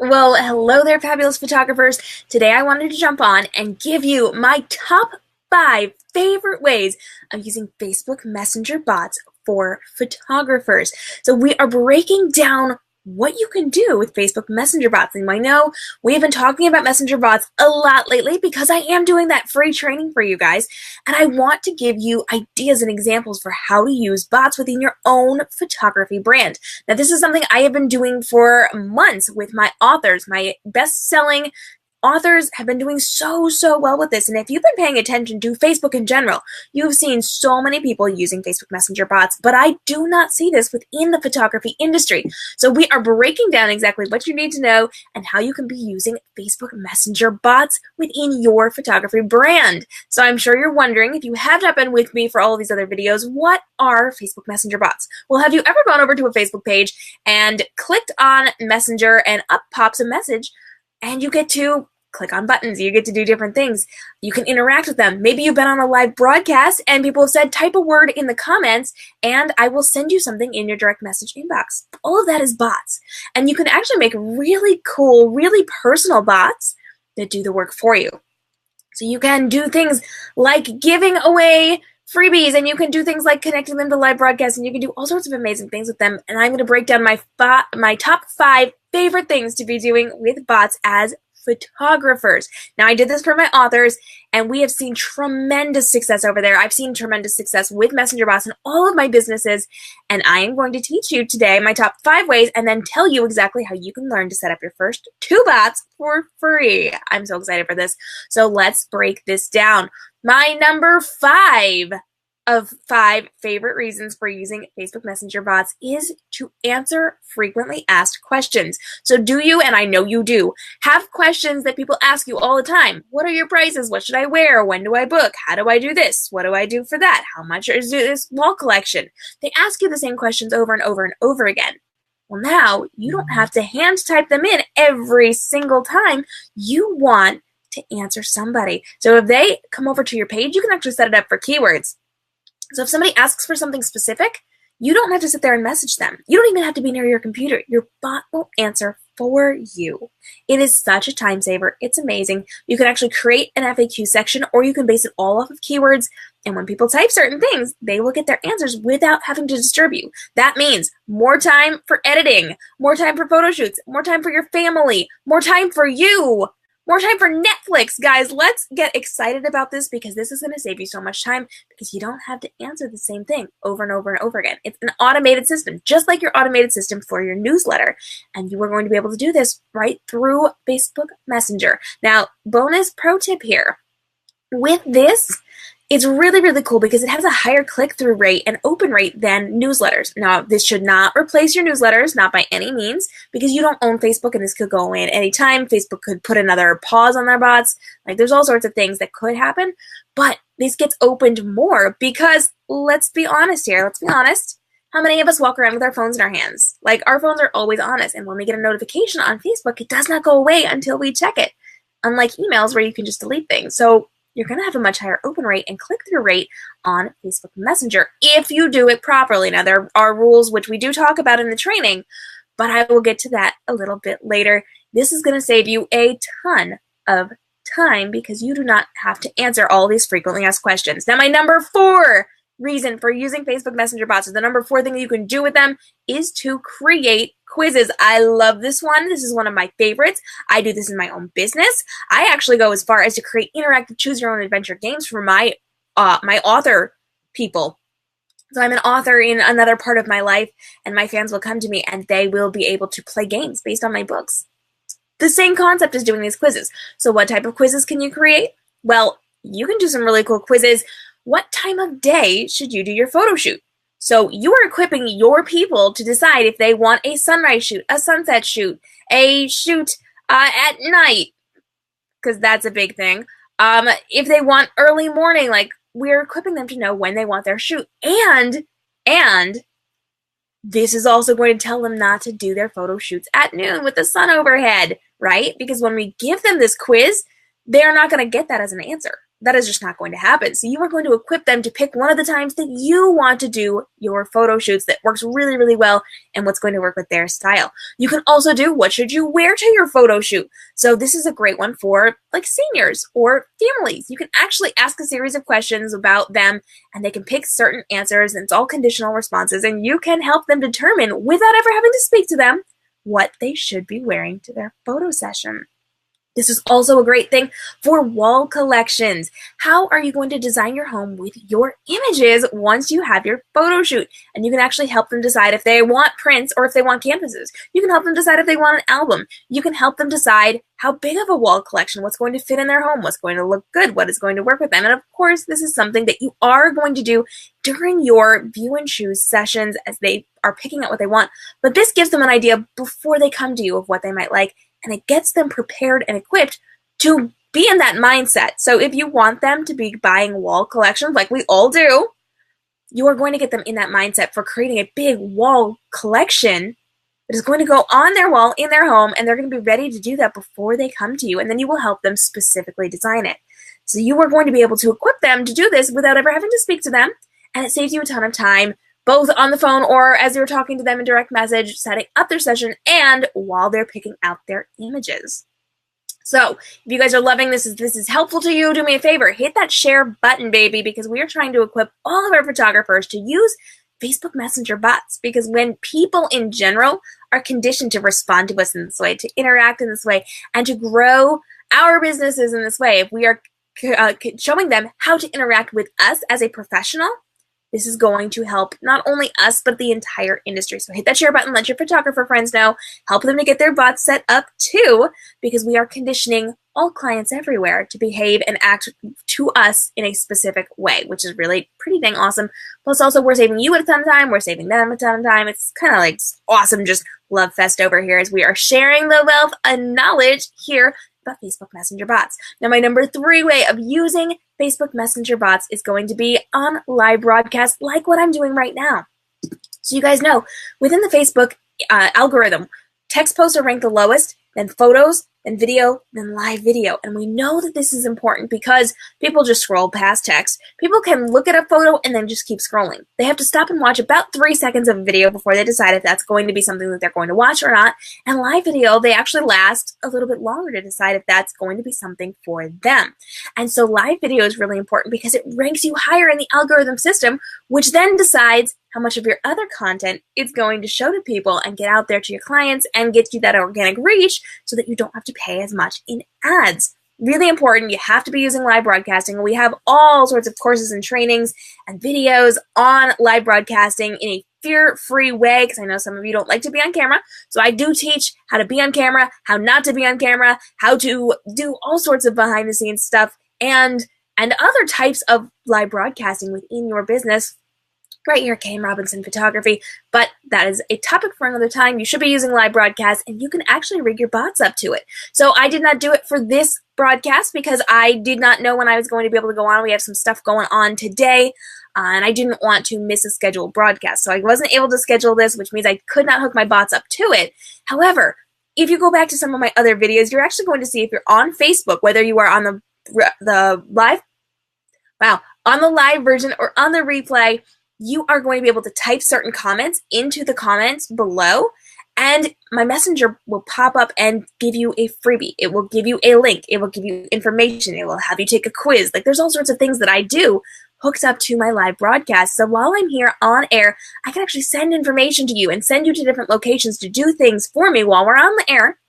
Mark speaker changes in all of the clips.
Speaker 1: Well, hello there, fabulous photographers. Today I wanted to jump on and give you my top 5 favorite ways of using Facebook Messenger bots for photographers. So we are breaking down what you can do with Facebook Messenger bots. And I know we've been talking about Messenger bots a lot lately because I am doing that free training for you guys. And I want to give you ideas and examples for how to use bots within your own photography brand. Now, this is something I have been doing for months with my authors. My best-selling authors have been doing so well with this. And if you've been paying attention to Facebook in general, you've seen so many people using Facebook Messenger bots, but I do not see this within the photography industry. So we are breaking down exactly what you need to know and how you can be using Facebook Messenger bots within your photography brand. So I'm sure you're wondering, if you have not been with me for all of these other videos, what are Facebook Messenger bots? Well, have you ever gone over to a Facebook page and clicked on Messenger and up pops a message and you get to click on buttons, you get to do different things. You can interact with them. Maybe you've been on a live broadcast and people have said, type a word in the comments and I will send you something in your direct message inbox. All of that is bots. And you can actually make really cool, really personal bots that do the work for you. So you can do things like giving away freebies, and you can do things like connecting them to live broadcasts, and you can do all sorts of amazing things with them. And I'm going to break down my top 5 favorite things to be doing with bots as photographers. Now, I did this for my authors, and we have seen tremendous success over there. I've seen tremendous success with Messenger bots in all of my businesses, and I am going to teach you today my top 5 ways and then tell you exactly how you can learn to set up your first 2 bots for free. I'm so excited for this. So let's break this down. My number 5 of 5 favorite reasons for using Facebook Messenger bots is to answer frequently asked questions. So do you, and I know you do, have questions that people ask you all the time? What are your prices? What should I wear? When do I book? How do I do this? What do I do for that? How much is this wall collection? They ask you the same questions over and over and over again. Well, now you don't have to hand type them in every single time you want to answer somebody. So if they come over to your page, you can actually set it up for keywords. So if somebody asks for something specific, you don't have to sit there and message them. You don't even have to be near your computer. Your bot will answer for you. It is such a time saver. It's amazing. You can actually create an FAQ section, or you can base it all off of keywords. And when people type certain things, they will get their answers without having to disturb you. That means more time for editing, more time for photo shoots, more time for your family, more time for you. More time for Netflix. Guys, let's get excited about this because this is going to save you so much time because you don't have to answer the same thing over and over and over again. It's an automated system, just like your automated system for your newsletter. And you are going to be able to do this right through Facebook Messenger. Now, bonus pro tip here. With this, it's really cool because it has a higher click-through rate and open rate than newsletters. Now, this should not replace your newsletters, not by any means, because you don't own Facebook and this could go away at any time. Facebook could put another pause on their bots. Like, there's all sorts of things that could happen, but this gets opened more because, let's be honest here, let's be honest. How many of us walk around with our phones in our hands? Like, our phones are always on us, and when we get a notification on Facebook, it does not go away until we check it, unlike emails where you can just delete things. So you're going to have a much higher open rate and click-through rate on Facebook Messenger if you do it properly. Now, there are rules which we do talk about in the training, but I will get to that a little bit later. This is going to save you a ton of time because you do not have to answer all these frequently asked questions. Now, my number 4 reason for using Facebook Messenger bots, or the number 4 thing that you can do with them, is to create quizzes. I love this one. This is one of my favorites. I do this in my own business. I actually go as far as to create interactive choose your own adventure games for my author people. So I'm an author in another part of my life, and my fans will come to me and they will be able to play games based on my books. The same concept as doing these quizzes. So what type of quizzes can you create? Well, you can do some really cool quizzes. What time of day should you do your photo shoot? So you are equipping your people to decide if they want a sunrise shoot, a sunset shoot, a shoot at night, because that's a big thing. If they want early morning, like, we're equipping them to know when they want their shoot. And this is also going to tell them not to do their photo shoots at noon with the sun overhead, right? Because when we give them this quiz, they're not going to get that as an answer. that is just not going to happen. So you are going to equip them to pick one of the times that you want to do your photo shoots that works really, really well and what's going to work with their style. You can also do what should you wear to your photo shoot. So this is a great one for like seniors or families. You can actually ask a series of questions about them and they can pick certain answers, and it's all conditional responses, and you can help them determine without ever having to speak to them what they should be wearing to their photo session. This is also a great thing for wall collections. How are you going to design your home with your images once you have your photo shoot? And you can actually help them decide if they want prints or if they want canvases. You can help them decide if they want an album. You can help them decide how big of a wall collection, what's going to fit in their home, what's going to look good, what is going to work with them. And of course, this is something that you are going to do during your view and choose sessions as they are picking out what they want. But this gives them an idea before they come to you of what they might like, and it gets them prepared and equipped to be in that mindset. So if you want them to be buying wall collections like we all do, you are going to get them in that mindset for creating a big wall collection that is going to go on their wall in their home, and they're going to be ready to do that before they come to you, and then you will help them specifically design it. So you are going to be able to equip them to do this without ever having to speak to them, and it saves you a ton of time, both on the phone or as you're talking to them in direct message, setting up their session, and while they're picking out their images. So if you guys are loving this, if this is helpful to you, do me a favor, hit that share button, baby, because we are trying to equip all of our photographers to use Facebook Messenger bots, because when people in general are conditioned to respond to us in this way, to interact in this way, and to grow our businesses in this way, if we are showing them how to interact with us as a professional, this is going to help not only us, but the entire industry. So hit that share button, let your photographer friends know, help them to get their bots set up too, because we are conditioning all clients everywhere to behave and act to us in a specific way, which is really pretty dang awesome. Plus also we're saving you a ton of time, we're saving them a ton of time. It's kind of like awesome, just love fest over here as we are sharing the wealth of knowledge here about Facebook Messenger bots. Now my number 3 way of using Facebook Messenger bots is going to be on live broadcasts like what I'm doing right now. So you guys know, within the Facebook algorithm, text posts are ranked the lowest, then photos, then video, then live video. And we know that this is important because people just scroll past text. People can look at a photo and then just keep scrolling. They have to stop and watch about 3 seconds of video before they decide if that's going to be something that they're going to watch or not. And live video, they actually last a little bit longer to decide if that's going to be something for them. And so live video is really important because it ranks you higher in the algorithm system, which then decides how much of your other content it's going to show to people and get out there to your clients and get you that organic reach so that you don't have to pay as much in ads. Really important. You have to be using live broadcasting. We have all sorts of courses and trainings and videos on live broadcasting in a fear-free way, because I know some of you don't like to be on camera. So I do teach how to be on camera, how not to be on camera, how to do all sorts of behind-the-scenes stuff and other types of live broadcasting within your business right here at K.M. Robinson Photography, but that is a topic for another time. You should be using live broadcasts, and you can actually rig your bots up to it. So I did not do it for this broadcast because I did not know when I was going to be able to go on. We have some stuff going on today, and I didn't want to miss a scheduled broadcast. So I wasn't able to schedule this, which means I could not hook my bots up to it. However, if you go back to some of my other videos, you're actually going to see if you're on Facebook, whether you are on the live version or on the replay, you are going to be able to type certain comments into the comments below, and my messenger will pop up and give you a freebie. It will give you a link. It will give you information. It will have you take a quiz. Like, there's all sorts of things that I do hooked up to my live broadcast. So while I'm here on air, I can actually send information to you and send you to different locations to do things for me while we're on the air.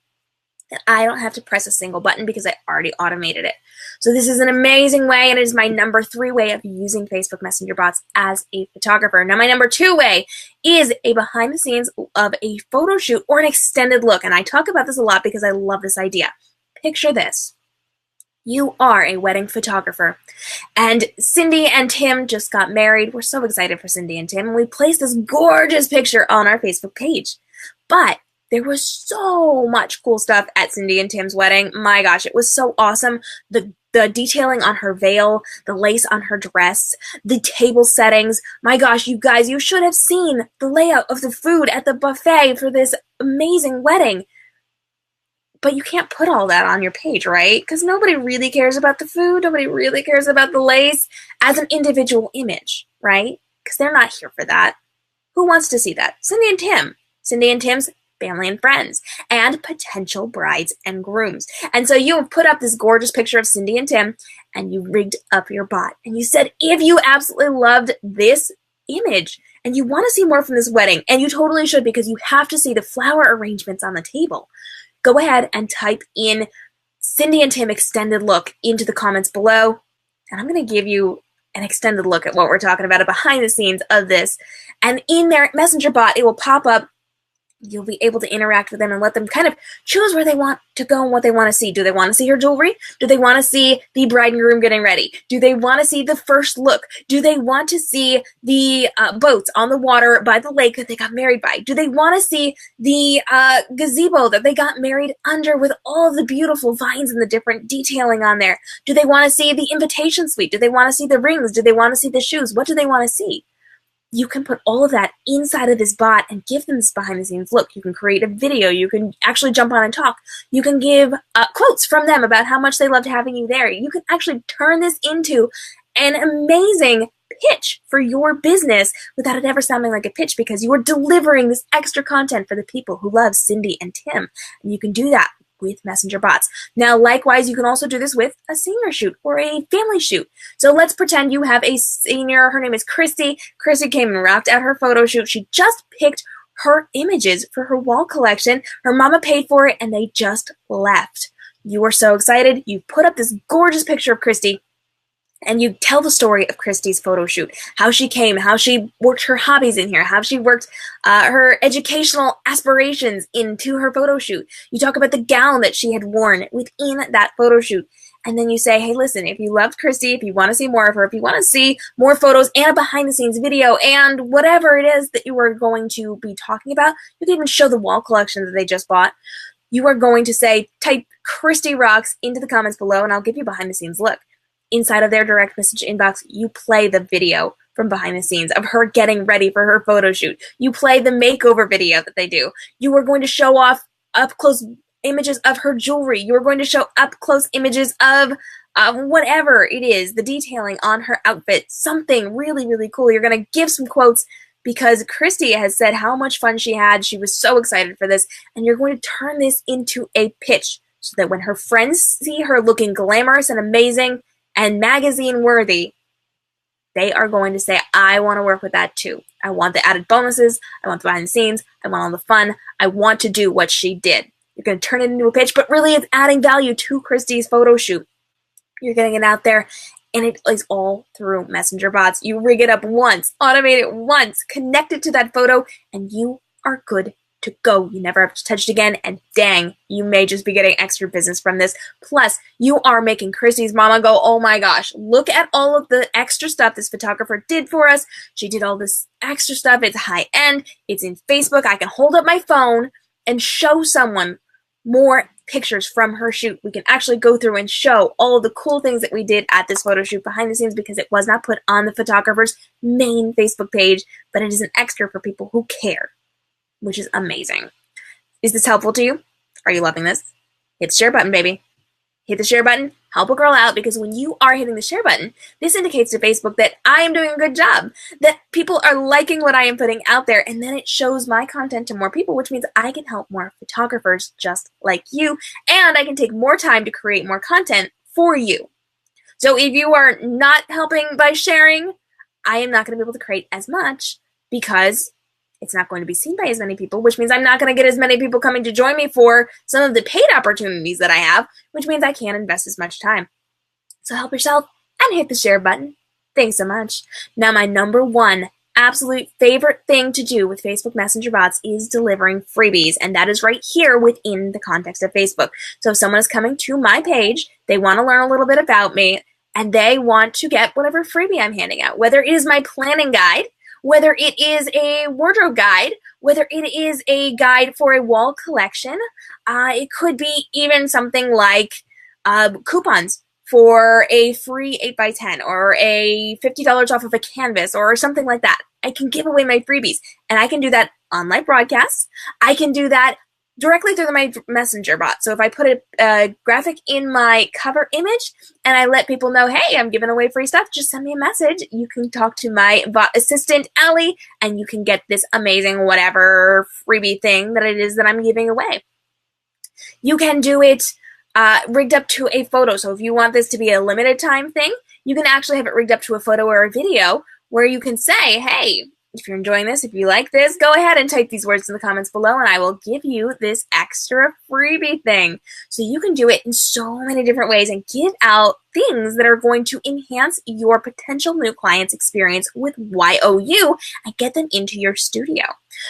Speaker 1: And I don't have to press a single button because I already automated it. So this is an amazing way, and it is my number 3 way of using Facebook Messenger bots as a photographer. Now my number 2 way is a behind the scenes of a photo shoot or an extended look. And I talk about this a lot because I love this idea. Picture this. You are a wedding photographer, and Cindy and Tim just got married. We're so excited for Cindy and Tim, and we placed this gorgeous picture on our Facebook page. But there was so much cool stuff at Cindy and Tim's wedding. My gosh, it was so awesome. The detailing on her veil, the lace on her dress, the table settings. My gosh, you guys, you should have seen the layout of the food at the buffet for this amazing wedding. But you can't put all that on your page, right? Because nobody really cares about the food. Nobody really cares about the lace as an individual image, right? Because they're not here for that. Who wants to see that? Cindy and Tim. Cindy and Tim's family and friends, and potential brides and grooms. And so you have put up this gorgeous picture of Cindy and Tim, and you rigged up your bot. And you said, if you absolutely loved this image, and you want to see more from this wedding, and you totally should because you have to see the flower arrangements on the table, go ahead and type in Cindy and Tim extended look into the comments below. And I'm going to give you an extended look at what we're talking about, a behind the scenes of this. And in their messenger bot, it will pop up. You'll be able to interact with them and let them kind of choose where they want to go and what they want to see. Do they want to see her jewelry? Do they want to see the bride and groom getting ready? Do they want to see the first look? Do they want to see the boats on the water by the lake that they got married by? Do they want to see the gazebo that they got married under with all of the beautiful vines and the different detailing on there? Do they want to see the invitation suite? Do they want to see the rings? Do they want to see the shoes? What do they want to see? You can put all of that inside of this bot and give them this behind the scenes look. You can create a video. You can actually jump on and talk. You can give quotes from them about how much they loved having you there. You can actually turn this into an amazing pitch for your business without it ever sounding like a pitch, because you are delivering this extra content for the people who love Cindy and Tim. And you can do that with messenger bots. Now, likewise, you can also do this with a senior shoot or a family shoot. So let's pretend you have a senior. Her name is Christy. Christy came and rocked out her photo shoot. She just picked her images for her wall collection. Her mama paid for it, and they just left. You are so excited. You put up this gorgeous picture of Christy, and you tell the story of Christy's photo shoot, how she came, how she worked her hobbies in here, how she worked her educational aspirations into her photo shoot. You talk about the gown that she had worn within that photo shoot. And then you say, hey, listen, if you loved Christy, if you want to see more of her, if you want to see more photos and a behind-the-scenes video and whatever it is that you are going to be talking about, you can even show the wall collection that they just bought. You are going to say, type Christy Rocks into the comments below, and I'll give you a behind-the-scenes look. Inside of their direct message inbox, you play the video from behind the scenes of her getting ready for her photo shoot. You play the makeover video that they do. You are going to show off up-close images of her jewelry. You are going to show up-close images of whatever it is, the detailing on her outfit, something really, really cool. You're going to give some quotes because Christy has said how much fun she had. She was so excited for this, and you're going to turn this into a pitch so that when her friends see her looking glamorous and amazing and magazine worthy, they are going to say, I want to work with that too. I want the added bonuses. I want the behind the scenes. I want all the fun. I want to do what she did. You're going to turn it into a pitch, but really it's adding value to Christy's photo shoot. You're getting it out there, and it is all through messenger bots. You rig it up once, automate it once, connect it to that photo, and you are good to go. You never have to touch it again, and dang, you may just be getting extra business from this. Plus, you are making Christy's mama go, oh my gosh, look at all of the extra stuff this photographer did for us. She did all this extra stuff. It's high end. It's in Facebook. I can hold up my phone and show someone more pictures from her shoot. We can actually go through and show all of the cool things that we did at this photo shoot behind the scenes because it was not put on the photographer's main Facebook page, but it is an extra for people who care, which is amazing. Is this helpful to you? Are you loving this? Hit the share button, baby. Hit the share button. Help a girl out, because when you are hitting the share button, this indicates to Facebook that I am doing a good job, that people are liking what I am putting out there, and then it shows my content to more people, which means I can help more photographers just like you, and I can take more time to create more content for you. So if you are not helping by sharing, I am not going to be able to create as much because it's not going to be seen by as many people, which means I'm not going to get as many people coming to join me for some of the paid opportunities that I have, which means I can't invest as much time. So help yourself and hit the share button. Thanks so much. Now, my number one absolute favorite thing to do with Facebook Messenger bots is delivering freebies, and that is right here within the context of Facebook. So if someone is coming to my page, they want to learn a little bit about me, and they want to get whatever freebie I'm handing out, whether it is my planning guide, whether it is a wardrobe guide, whether it is a guide for a wall collection. It could be even something like coupons for a free 8x10 or a $50 off of a canvas or something like that. I can give away my freebies, and I can do that on live broadcasts. I can do that directly through my messenger bot. So if I put a graphic in my cover image and I let people know, hey, I'm giving away free stuff, just send me a message. You can talk to my bot assistant, Allie, and you can get this amazing whatever freebie thing that it is that I'm giving away. You can do it rigged up to a photo. So if you want this to be a limited time thing, you can actually have it rigged up to a photo or a video where you can say, hey, if you're enjoying this, if you like this, go ahead and type these words in the comments below and I will give you this extra freebie thing. So you can do it in so many different ways and give out things that are going to enhance your potential new client's experience with YOU and get them into your studio.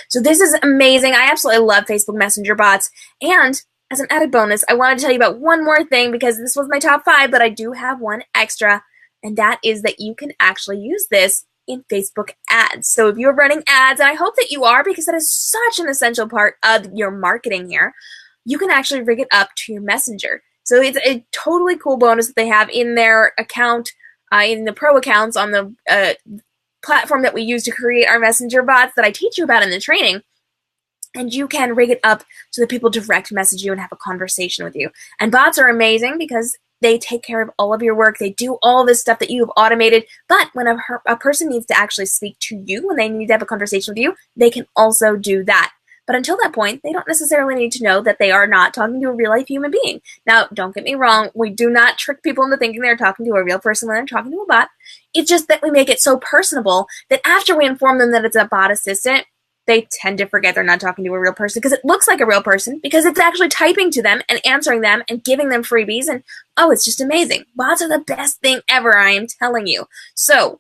Speaker 1: So this is amazing. I absolutely love Facebook Messenger bots. And as an added bonus, I want to tell you about one more thing because this was my top 5, but I do have one extra, and that is that you can actually use this in Facebook ads. So if you're running ads, and I hope that you are because that is such an essential part of your marketing here, you can actually rig it up to your messenger. So it's a totally cool bonus that they have in their account, in the pro accounts on the platform that we use to create our messenger bots that I teach you about in the training. And you can rig it up so that people direct message you and have a conversation with you. And bots are amazing because they take care of all of your work. They do all this stuff that you've automated. But when a person needs to actually speak to you, when they need to have a conversation with you, they can also do that. But until that point, they don't necessarily need to know that they are not talking to a real-life human being. Now, don't get me wrong. We do not trick people into thinking they're talking to a real person when they're talking to a bot. It's just that we make it so personable that after we inform them that it's a bot assistant, they tend to forget they're not talking to a real person because it looks like a real person because it's actually typing to them and answering them and giving them freebies. And oh, it's just amazing. Bots are the best thing ever, I am telling you. So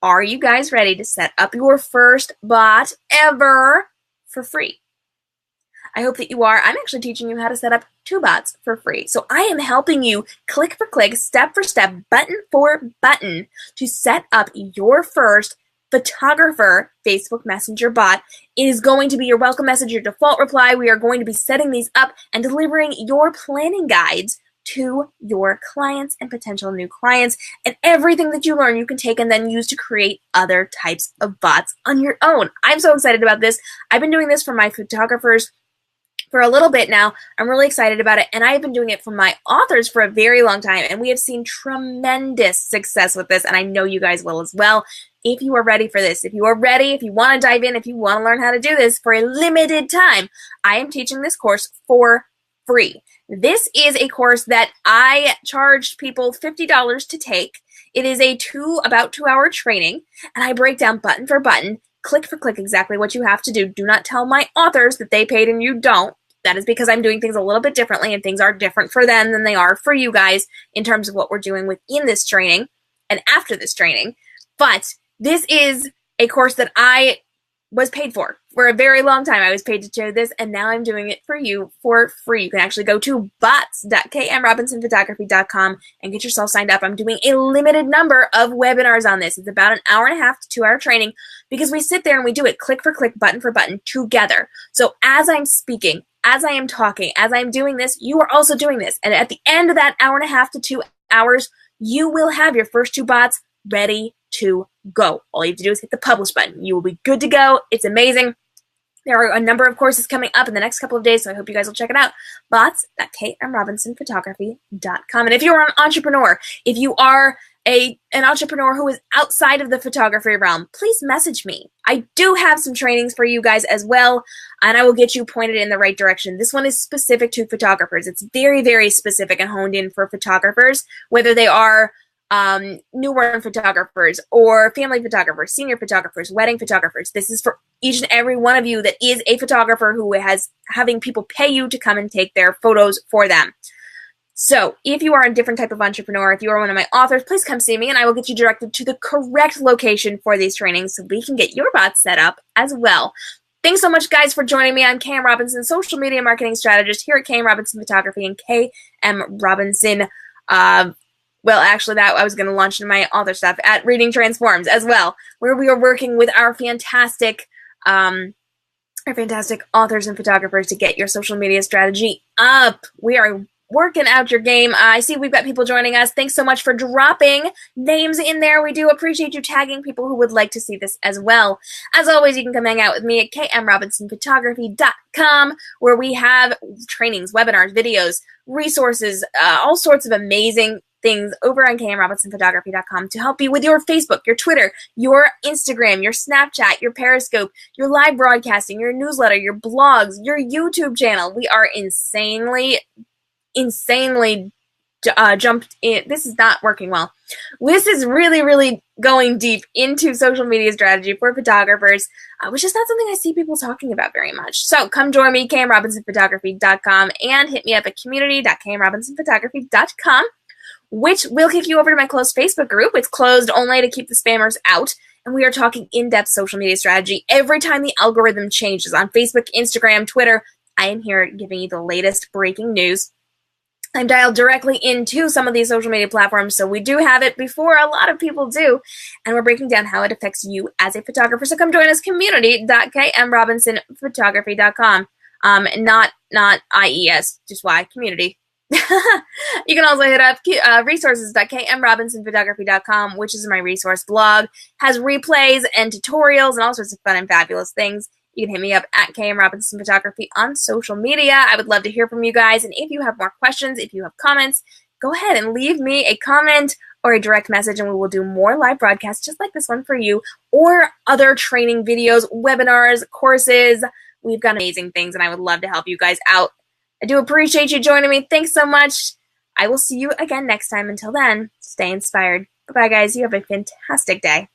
Speaker 1: are you guys ready to set up your first bot ever for free? I hope that you are. I'm actually teaching you how to set up 2 bots for free. So I am helping you click for click, step for step, button for button to set up your first photographer Facebook Messenger bot. It is going to be your welcome message, your default reply. We are going to be setting these up and delivering your planning guides to your clients and potential new clients. And everything that you learn, you can take and then use to create other types of bots on your own. I'm so excited about this. I've been doing this for my photographers for a little bit now. I'm really excited about it, and I've been doing it for my authors for a very long time, and we have seen tremendous success with this, and I know you guys will as well. If you are ready for this, if you are ready, if you want to dive in, if you want to learn how to do this for a limited time, I am teaching this course for free. This is a course that I charged people $50 to take. It is a about 2-hour training, and I break down button for button, click for click exactly what you have to do. Do not tell my authors that they paid and you don't. That is because I'm doing things a little bit differently, and things are different for them than they are for you guys in terms of what we're doing within this training and after this training. But this is a course that I was paid for a very long time. I was paid to do this, and now I'm doing it for you for free. You can actually go to bots.kmrobinsonphotography.com and get yourself signed up. I'm doing a limited number of webinars on this. It's about an 1.5 to 2-hour training because we sit there and we do it click for click, button for button together. So as I'm speaking, as I am talking, as I'm doing this, you are also doing this. And at the end of that 1.5 to 2 hours, you will have your first 2 bots ready to go. All you have to do is hit the publish button. You will be good to go. It's amazing. There are a number of courses coming up in the next couple of days, so I hope you guys will check it out. bots.kmrobinsonphotography.com. And if you're an entrepreneur, if you are an entrepreneur who is outside of the photography realm, please message me. I do have some trainings for you guys as well, and I will get you pointed in the right direction. This one is specific to photographers. It's very, very specific and honed in for photographers, whether they are newborn photographers or family photographers, senior photographers, wedding photographers. This is for each and every one of you that is a photographer who has having people pay you to come and take their photos for them. So if you are a different type of entrepreneur, if you are one of my authors, please come see me and I will get you directed to the correct location for these trainings so we can get your bots set up as well. Thanks so much, guys, for joining me. I'm KM Robinson, social media marketing strategist here at KM Robinson Photography and KM Robinson well, actually, that I was going to launch into my author stuff at Reading Transforms as well, where we are working with our fantastic authors and photographers to get your social media strategy up. We are working out your game. I see we've got people joining us. Thanks so much for dropping names in there. We do appreciate you tagging people who would like to see this as well. As always, you can come hang out with me at kmrobinsonphotography.com, where we have trainings, webinars, videos, resources, all sorts of amazing things over on kmrobinsonphotography.com to help you with your Facebook, your Twitter, your Instagram, your Snapchat, your Periscope, your live broadcasting, your newsletter, your blogs, your YouTube channel. We are insanely jumped in. This is not working well. This is really going deep into social media strategy for photographers, which is not something I see people talking about very much. So come join me, kmrobinsonphotography.com, and hit me up at community.kmrobinsonphotography.com, which will kick you over to my closed Facebook group. It's closed only to keep the spammers out, and we are talking in-depth social media strategy every time the algorithm changes on Facebook, Instagram, Twitter. I am here giving you the latest breaking news. I'm dialed directly into some of these social media platforms, so we do have it before a lot of people do, and we're breaking down how it affects you as a photographer. So come join us, community.kmrobinsonphotography.com, not IES, just Y, community. You can also hit up resources.kmrobinsonphotography.com, which is my resource blog, has replays and tutorials and all sorts of fun and fabulous things. You can hit me up at KM Robinson Photography on social media. I would love to hear from you guys, and if you have more questions, if you have comments, go ahead and leave me a comment or a direct message, and we will do more live broadcasts just like this one for you, or other training videos, webinars, courses. We've got amazing things, and I would love to help you guys out. I do appreciate you joining me. Thanks so much. I will see you again next time. Until then, stay inspired. Bye-bye, guys. You have a fantastic day.